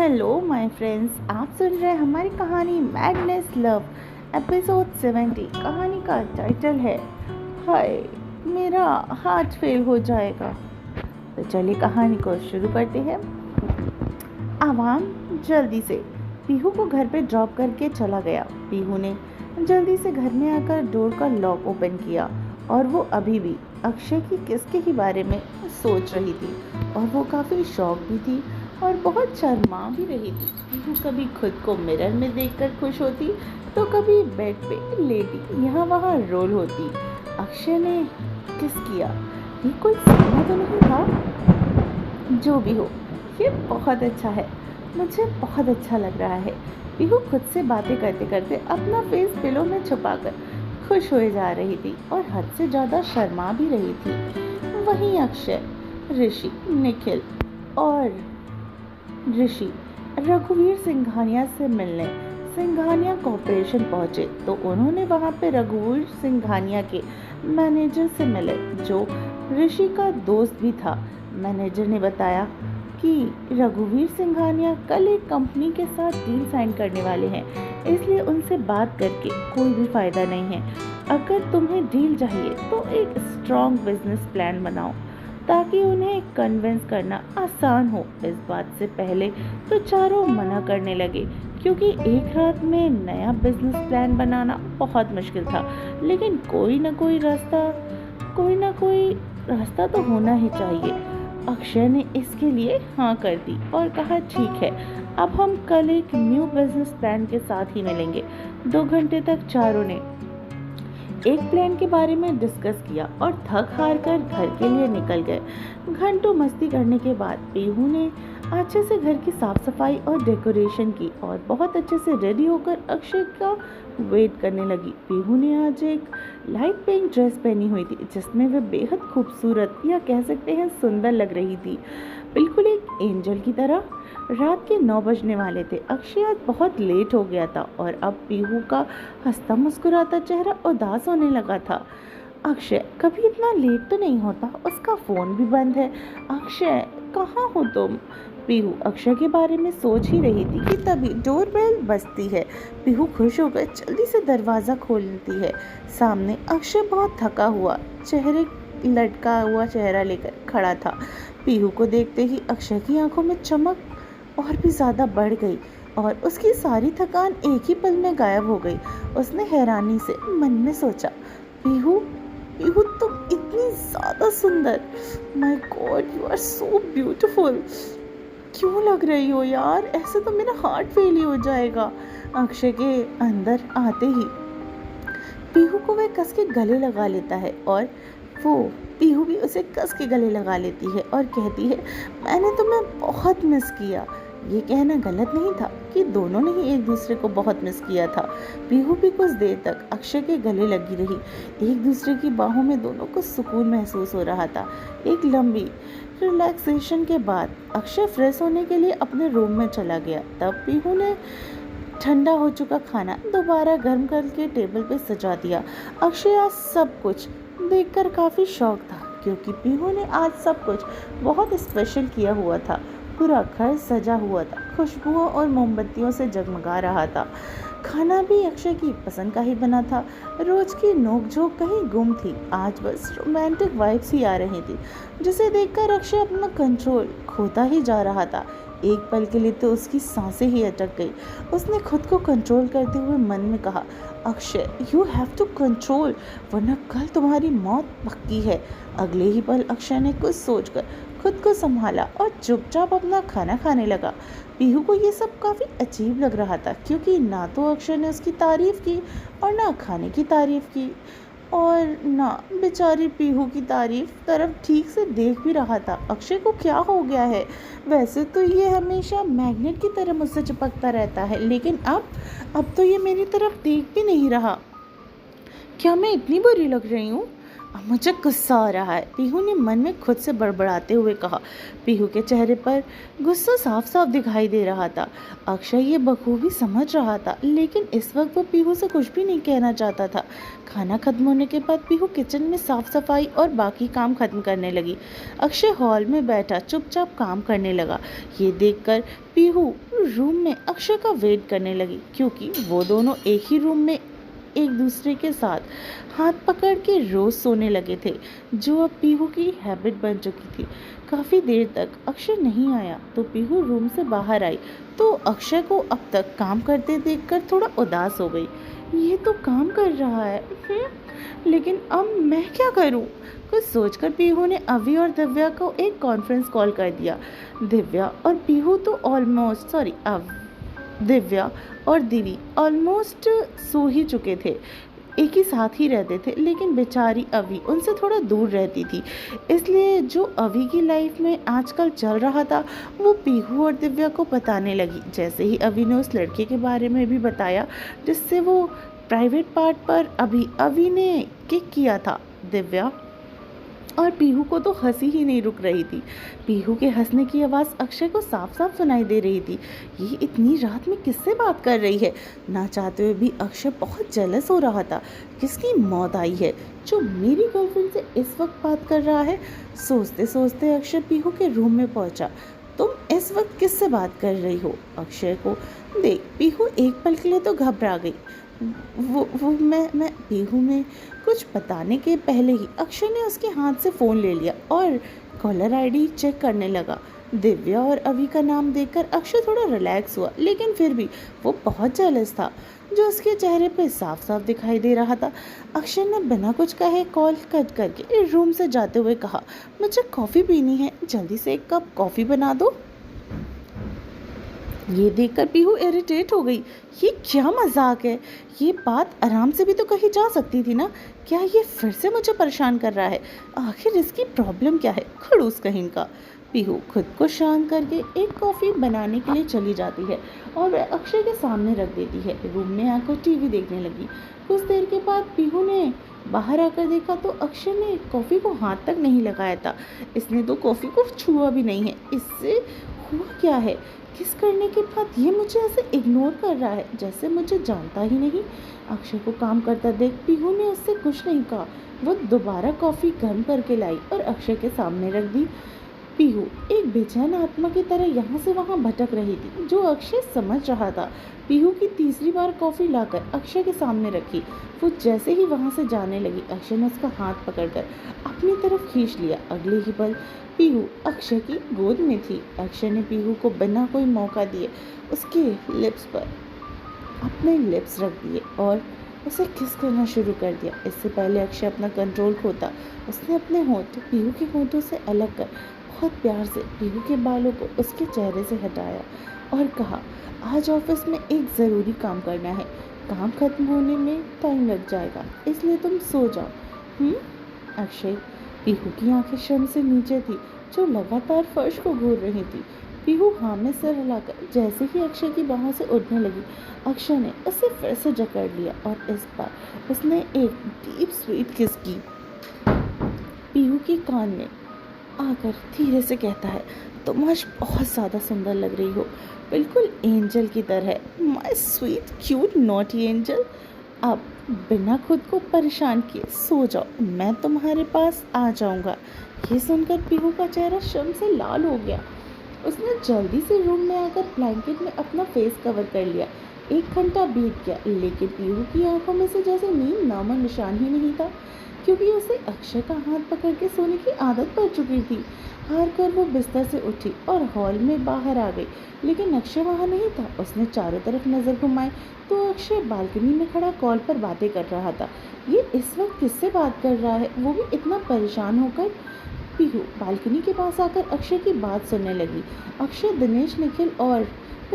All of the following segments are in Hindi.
हेलो माय फ्रेंड्स, आप सुन रहे हैं हमारी कहानी मैडनेस लव एपिसोड 70। कहानी का टाइटल है हाय मेरा हार्ट फेल हो जाएगा। तो चलिए कहानी को शुरू करते हैं। आवाम जल्दी से पीहू को घर पे ड्रॉप करके चला गया। पीहू ने जल्दी से घर में आकर डोर का लॉक ओपन किया और वो अभी भी अक्षय की किसके ही बारे में सोच रही थी और वो काफ़ी शौक भी थी और बहुत शर्मा भी रही थी। पीहू कभी खुद को मिरर में देखकर खुश होती तो कभी बेड पे लेटी यहाँ वहाँ रोल होती। अक्षय ने किस किया, ये कोई सपना तो नहीं था? जो भी हो, ये बहुत अच्छा है, मुझे बहुत अच्छा लग रहा है। पीहू खुद से बातें करते करते अपना फेस पिलो में छुपाकर खुश होए जा रही थी और हद से ज़्यादा शर्मा भी रही थी। वहीं अक्षय, ऋषि, निखिल और रघुवीर सिंघानिया से मिलने सिंघानिया कॉर्पोरेशन पहुंचे तो उन्होंने वहां पे रघुवीर सिंघानिया के मैनेजर से मिले जो ऋषि का दोस्त भी था। मैनेजर ने बताया कि रघुवीर सिंघानिया कल एक कंपनी के साथ डील साइन करने वाले हैं, इसलिए उनसे बात करके कोई भी फायदा नहीं है। अगर तुम्हें डील चाहिए तो एक स्ट्रॉन्ग बिजनेस प्लान बनाओ ताकि उन्हें कन्विंस करना आसान हो। इस बात से पहले तो चारों मना करने लगे क्योंकि एक रात में नया बिजनेस प्लान बनाना बहुत मुश्किल था, लेकिन कोई ना कोई रास्ता तो होना ही चाहिए। अक्षय ने इसके लिए हाँ कर दी और कहा ठीक है, अब हम कल एक न्यू बिजनेस प्लान के साथ ही मिलेंगे। 2 घंटे तक चारों ने एक प्लान के बारे में डिस्कस किया और थक हार कर घर के लिए निकल गए। घंटों मस्ती करने के बाद पीहू ने अच्छे से घर की साफ सफाई और डेकोरेशन की और बहुत अच्छे से रेडी होकर अक्षय का वेट करने लगी। पीहू ने आज एक लाइट पिंक ड्रेस पहनी हुई थी जिसमें वह बेहद खूबसूरत या कह सकते हैं सुंदर लग रही थी, बिल्कुल एक एंजल की तरह। रात के 9 बजने वाले थे। अक्षय आज बहुत लेट हो गया था और अब पीहू का हंसता मुस्कुराता चेहरा उदास होने लगा था। अक्षय कभी इतना लेट तो नहीं होता, उसका फोन भी बंद है। अक्षय कहाँ हो तुम? पीहू अक्षय के बारे में सोच ही रही थी कि तभी डोरबेल बजती है। पीहू खुश होकर जल्दी से दरवाज़ा खोलती है। सामने अक्षय बहुत थका हुआ लटका हुआ चेहरा लेकर खड़ा था। पीहू को देखते ही अक्षय की आंखों में चमक और भी ज़्यादा बढ़ गई और उसकी सारी थकान एक ही पल में गायब हो गई। उसने हैरानी से मन में सोचा, पीहू पीहू तुम इतनी ज़्यादा सुंदर, my god you are so beautiful. क्यों लग रही हो यार, ऐसे तो मेरा हार्ट फेल ही हो जाएगा। अक्षय के अंदर आते ही पीहू को वह कस के गले लगा लेता है और वो पीहू भी उसे कस के गले लगा लेती है और कहती है, मैंने तुम्हें बहुत मिस किया। ये कहना गलत नहीं था कि दोनों ने ही एक दूसरे को बहुत मिस किया था। पीहू भी कुछ देर तक अक्षय के गले लगी रही। एक दूसरे की बाहों में दोनों को सुकून महसूस हो रहा था। एक लंबी रिलैक्सेशन के बाद अक्षय फ्रेश होने के लिए अपने रूम में चला गया। तब पीहू ने ठंडा हो चुका खाना दोबारा गर्म करके टेबल पे सजा दिया। अक्षय आज सब कुछ देखकर काफ़ी शौक था क्योंकि पीहू ने आज सब कुछ बहुत स्पेशल किया हुआ था। पूरा घर सजा हुआ था, खुशबुओं और मोमबत्तियों से जगमगा रहा था। खाना भी अक्षय की पसंद का ही बना था। रोज की नोकझोंक कहीं गुम थी, आज बस रोमांटिक वाइब्स ही आ रही थी जिसे देखकर अक्षय अपना कंट्रोल खोता ही जा रहा था। एक पल के लिए तो उसकी सांसें ही अटक गई। उसने खुद को कंट्रोल करते हुए मन में कहा, Akshay you have to control, वरना कल तुम्हारी मौत पक्की है। अगले ही पल अक्षय ने कुछ सोचकर खुद को संभाला और चुपचाप अपना खाना खाने लगा। पीहू को ये सब काफ़ी अजीब लग रहा था क्योंकि ना तो अक्षय ने उसकी तारीफ़ की और ना खाने की तारीफ़ की और ना बेचारी पीहू की तारीफ तरफ ठीक से देख भी रहा था। अक्षय को क्या हो गया है? वैसे तो ये हमेशा मैग्नेट की तरह मुझसे चिपकता रहता है, लेकिन अब तो ये मेरी तरफ देख भी नहीं रहा। क्या मैं इतनी बुरी लग रही हूँ? अब मुझे गुस्सा आ रहा है, पीहू ने मन में खुद से बड़बड़ाते हुए कहा। पीहू के चेहरे पर गुस्सा साफ साफ दिखाई दे रहा था। अक्षय ये बखूबी समझ रहा था, लेकिन इस वक्त वो पीहू से कुछ भी नहीं कहना चाहता था। खाना खत्म होने के बाद पीहू किचन में साफ सफाई और बाकी काम खत्म करने लगी। अक्षय हॉल में बैठा चुपचाप काम करने लगा। ये देखकर पीहू रूम में अक्षय का वेट करने लगी, क्योंकि वो दोनों एक ही रूम में एक दूसरे के साथ हाथ पकड़ के रोज सोने लगे थे, जो अब पीहू की हैबिट बन चुकी थी। काफ़ी देर तक अक्षय नहीं आया तो पीहू रूम से बाहर आई तो अक्षय को अब तक काम करते देखकर थोड़ा उदास हो गई। ये तो काम कर रहा है, लेकिन अब मैं क्या करूं? कुछ सोचकर पीहू ने अभी और दिव्या को एक कॉन्फ्रेंस कॉल कर दिया। दिव्या और पीहू तो दिव्या और दिवी ऑलमोस्ट सो ही चुके थे। एक ही साथ ही रहते थे, लेकिन बेचारी अवी उनसे थोड़ा दूर रहती थी। इसलिए जो अवी की लाइफ में आजकल चल रहा था वो पीहू और दिव्या को बताने लगी। जैसे ही अवी ने उस लड़के के बारे में भी बताया जिससे वो प्राइवेट पार्ट पर अवी ने किक किया था, दिव्या और पीहू को तो हंसी ही नहीं रुक रही थी। पीहू के हंसने की आवाज़ अक्षय को साफ साफ सुनाई दे रही थी। ये इतनी रात में किससे बात कर रही है? ना चाहते हुए भी अक्षय बहुत जेलस हो रहा था। किसकी मौत आई है जो मेरी गर्लफ्रेंड से इस वक्त बात कर रहा है? सोचते सोचते अक्षय पीहू के रूम में पहुंचा। तुम इस वक्त किससे बात कर रही हो? अक्षय को देख पीहू एक पल के लिए तो घबरा गई। वो मैं पीहू में कुछ बताने के पहले ही अक्षय ने उसके हाथ से फ़ोन ले लिया और कॉलर आईडी चेक करने लगा। दिव्या और अवी का नाम देखकर अक्षय थोड़ा रिलैक्स हुआ, लेकिन फिर भी वो बहुत जेलस था, जो उसके चेहरे पे साफ साफ दिखाई दे रहा था। अक्षय ने बिना कुछ कहे कॉल कट करके रूम से जाते हुए कहा, मुझे कॉफ़ी पीनी है, जल्दी से एक कप कॉफ़ी बना दो। ये देखकर पीहू इरिटेट हो गई। ये क्या मजाक है? ये बात आराम से भी तो कही जा सकती थी ना। क्या ये फिर से मुझे परेशान कर रहा है? आखिर इसकी प्रॉब्लम क्या है? खड़ूस कहीं का। पीहू खुद को शांत करके एक कॉफ़ी बनाने के लिए चली जाती है और वह अक्षय के सामने रख देती है। रूम में आकर टीवी देखने लगी। कुछ देर के बाद पीहू ने बाहर आकर देखा तो अक्षय ने कॉफ़ी को हाथ तक नहीं लगाया था। इसने तो कॉफ़ी को छुआ भी नहीं है। इससे हुआ क्या है? किस करने के बाद ये मुझे ऐसे इग्नोर कर रहा है जैसे मुझे जानता ही नहीं। अक्षय को काम करता देख पीहू ने उससे कुछ नहीं कहा। वो दोबारा कॉफ़ी गर्म करके लाई और अक्षय के सामने रख दी। पीहू एक बेचैन आत्मा की तरह यहाँ से वहाँ भटक रही थी, जो अक्षय समझ रहा था। पीहू की तीसरी बार कॉफ़ी लाकर अक्षय के सामने रखी। वो जैसे ही वहाँ से जाने लगी, अक्षय ने उसका हाथ पकड़कर अपनी तरफ खींच लिया। अगले ही पल पीहू अक्षय की गोद में थी। अक्षय ने पीहू को बिना कोई मौका दिए उसके लिप्स पर अपने लिप्स रख दिए और उसे किस करना शुरू कर दिया। इससे पहले अक्षय अपना कंट्रोल खोता, उसने अपने होंठ पीहू के होंठों से अलग कर बहुत प्यार से पीहू के बालों को उसके चेहरे से हटाया और कहा, आज ऑफिस में एक ज़रूरी काम करना है, काम खत्म होने में टाइम लग जाएगा, इसलिए तुम सो जाओ। अक्षय पीहू की आंखें शर्म से नीचे थी, जो लगातार फर्श को घूर रही थी। पीहू हाँ में सिर हिलाकर जैसे ही अक्षय की बाहों से उठने लगी, अक्षय ने उसे फिर से जकड़ लिया और इस बार उसने एक डीप स्वीट किस की। पीहू के कान में आकर धीरे से कहता है, तुम आज बहुत ज़्यादा सुंदर लग रही हो, बिल्कुल एंजल की तरह, my sweet cute naughty angel. अब बिना खुद को परेशान किए सो जाओ, मैं तुम्हारे पास आ जाऊंगा। ये सुनकर पीहू का चेहरा शर्म से लाल हो गया। उसने जल्दी से रूम में आकर ब्लैंकेट में अपना फेस कवर कर लिया। 1 घंटा बीत गया, लेकिन पीहू की आंखों में से जैसे नींद नामो निशान ही नहीं था, क्योंकि उसे अक्षय का हाथ पकड़ के सोने की आदत पड़ चुकी थी। हार कर वो बिस्तर से उठी और हॉल में बाहर आ गई, लेकिन अक्षय वहाँ नहीं था। उसने चारों तरफ नज़र घुमाई तो अक्षय बालकनी में खड़ा कॉल पर बातें कर रहा था। ये इस वक्त किससे बात कर रहा है, वो भी इतना परेशान होकर? पीहू बालकनी के पास आकर अक्षय की बात सुनने लगी। अक्षय, दिनेश, निखिल और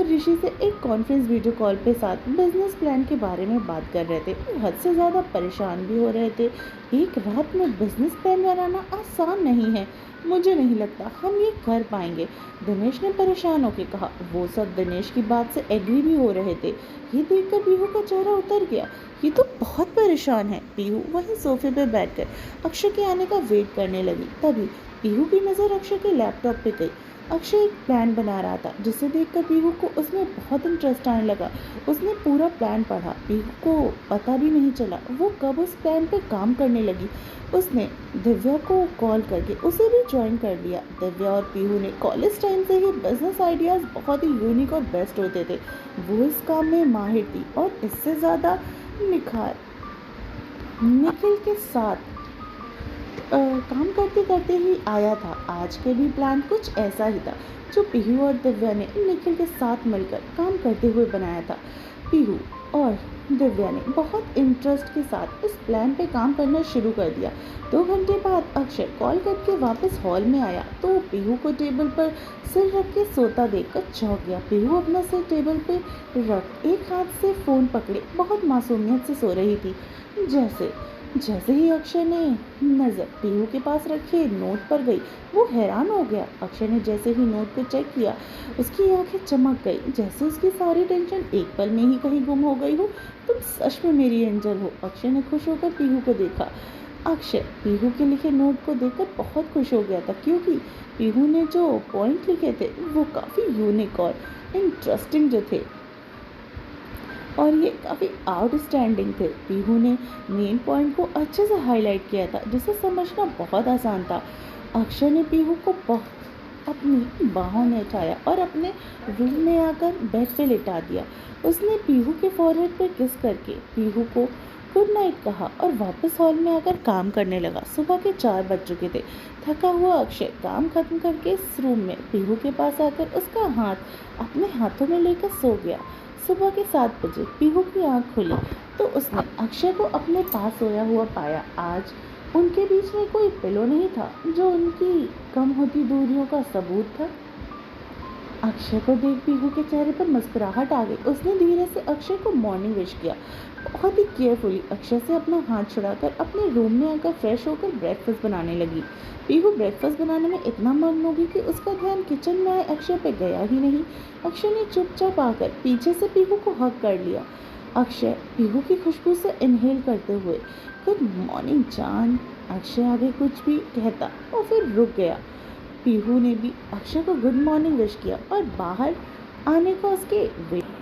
ऋषि से एक कॉन्फ्रेंस वीडियो कॉल पे साथ बिजनेस प्लान के बारे में बात कर रहे थे। वो हद से ज़्यादा परेशान भी हो रहे थे। एक रात में बिजनेस प्लान बनाना आसान नहीं है। मुझे नहीं लगता हम ये कर पाएंगे, दिनेश ने परेशान होकर कहा। वो सब दिनेश की बात से एग्री भी हो रहे थे। ये देखकर पीहू का चेहरा उतर गया। ये तो बहुत परेशान है। पीहू वहीं सोफे पे बैठकर अक्षय के आने का वेट करने लगी। तभी पीहू की नज़र अक्षय के लैपटॉप पे गई। अक्षय एक प्लान बना रहा था जिसे देखकर पीहू को उसमें बहुत इंटरेस्ट आने लगा। उसने पूरा प्लान पढ़ा। पीहू को पता भी नहीं चला वो कब उस प्लान पे काम करने लगी। उसने दिव्या को कॉल करके उसे भी ज्वाइन कर लिया। दिव्या और पीहू ने कॉलेज टाइम से ही बिजनेस आइडियाज़ बहुत ही यूनिक और बेस्ट होते थे। वो इस काम में माहिर थी और इससे ज़्यादा निखार निखिल के साथ काम करते करते ही आया था। आज के भी प्लान कुछ ऐसा ही था जो पीहू और दिव्या ने निखिल के साथ मिलकर काम करते हुए बनाया था। पीहू और दिव्या ने बहुत इंटरेस्ट के साथ इस प्लान पे काम करना शुरू कर दिया। 2 घंटे बाद अक्षय कॉल करके वापस हॉल में आया तो पीहू को टेबल पर सिर रख के सोता देखकर चौंक गया। पीहू अपना सिर टेबल पे रख एक हाथ से फ़ोन पकड़े बहुत मासूमियत से सो रही थी। जैसे ही अक्षय ने नज़र पीहू के पास रखे नोट पर गई वो हैरान हो गया। अक्षय ने जैसे ही नोट को चेक किया उसकी आंखें चमक गई, जैसे उसकी सारी टेंशन एक पल में ही कहीं गुम हो गई हो। तुम सच में मेरी एंजल हो। अक्षय ने खुश होकर पीहू को देखा। अक्षय पीहू के लिखे नोट को देखकर बहुत खुश हो गया था क्योंकि पीहू ने जो पॉइंट लिखे थे वो काफ़ी यूनिक और इंटरेस्टिंग जो थे और ये काफ़ी आउटस्टैंडिंग थे। पीहू ने मेन पॉइंट को अच्छे से हाईलाइट किया था जिसे समझना बहुत आसान था। अक्षय ने पीहू को अपनी बाहों में उठाया और अपने रूम में आकर बेड पे लिटा दिया। उसने पीहू के फॉरहेड पर किस करके पीहू को गुड नाइट कहा और वापस हॉल में आकर काम करने लगा। सुबह के 4 बज चुके थे। थका हुआ अक्षय काम खत्म करके इस रूम में पीहू के पास आकर उसका हाथ अपने हाथों में लेकर सो गया। सुबह के 7 बजे पीहू की आंख खुली तो उसने अक्षय को अपने पास सोया हुआ पाया। आज उनके बीच में कोई पिलो नहीं था जो उनकी कम होती दूरियों का सबूत था। अक्षय को देख पीहू के चेहरे पर मुस्कुराहट आ गई। उसने धीरे से अक्षय को मॉर्निंग विश किया। बहुत ही केयरफुली अक्षय से अपना हाथ छुड़ाकर अपने रूम में आकर फ्रेश होकर ब्रेकफास्ट बनाने लगी। पीहू ब्रेकफास्ट बनाने में इतना मग्न हो गई कि उसका ध्यान किचन में आए अक्षय पे गया ही नहीं। अक्षय ने चुपचाप आकर पीछे से पीहू को हग कर लिया। अक्षय पीहू की खुशबू से इनहेल करते हुए गुड मॉर्निंग जान। अक्षय आगे कुछ भी कहता और फिर रुक गया। पीहू ने भी अक्षय को गुड मॉर्निंग विश किया और बाहर आने का उसके वेट।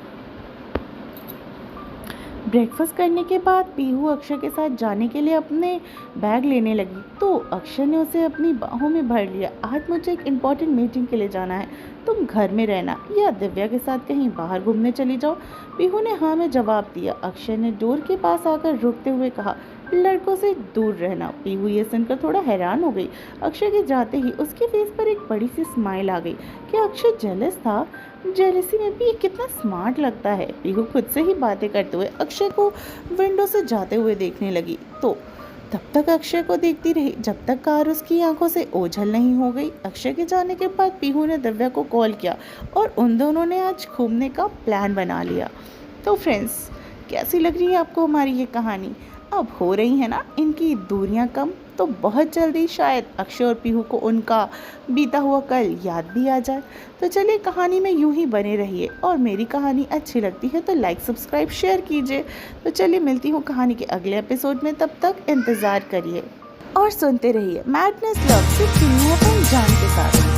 ब्रेकफास्ट करने के बाद पीहू अक्षय के साथ जाने के लिए अपने बैग लेने लगी तो अक्षय ने उसे अपनी बाहों में भर लिया। आज मुझे एक इम्पॉर्टेंट मीटिंग के लिए जाना है, तुम घर में रहना या दिव्या के साथ कहीं बाहर घूमने चली जाओ। पीहू ने हाँ में जवाब दिया। अक्षय ने डोर के पास आकर रुकते हुए कहा, लड़कों से दूर रहना। पीहू ये सुनकर थोड़ा हैरान हो गई। अक्षय के जाते ही उसके फेस पर एक बड़ी सी स्माइल आ गई। क्या अक्षय जेलस था? जेलसी में भी ये कितना स्मार्ट लगता है। पीहू खुद से ही बातें करते हुए अक्षय को विंडो से जाते हुए देखने लगी तो तब तक अक्षय को देखती रही जब तक कार उसकी आंखों से ओझल नहीं हो गई। अक्षय के जाने के बाद पीहू ने दिव्या को कॉल किया और उन दोनों ने आज घूमने का प्लान बना लिया। तो फ्रेंड्स, कैसी लग रही है आपको हमारी ये कहानी? अब हो रही है ना इनकी दूरियां कम, तो बहुत जल्दी शायद अक्षय और पीहू को उनका बीता हुआ कल याद भी आ जाए। तो चलिए कहानी में यूं ही बने रहिए और मेरी कहानी अच्छी लगती है तो लाइक सब्सक्राइब शेयर कीजिए। तो चलिए मिलती हूँ कहानी के अगले एपिसोड में, तब तक इंतज़ार करिए और सुनते रहिए मैडनेस लव सिर्फ जान के साथ।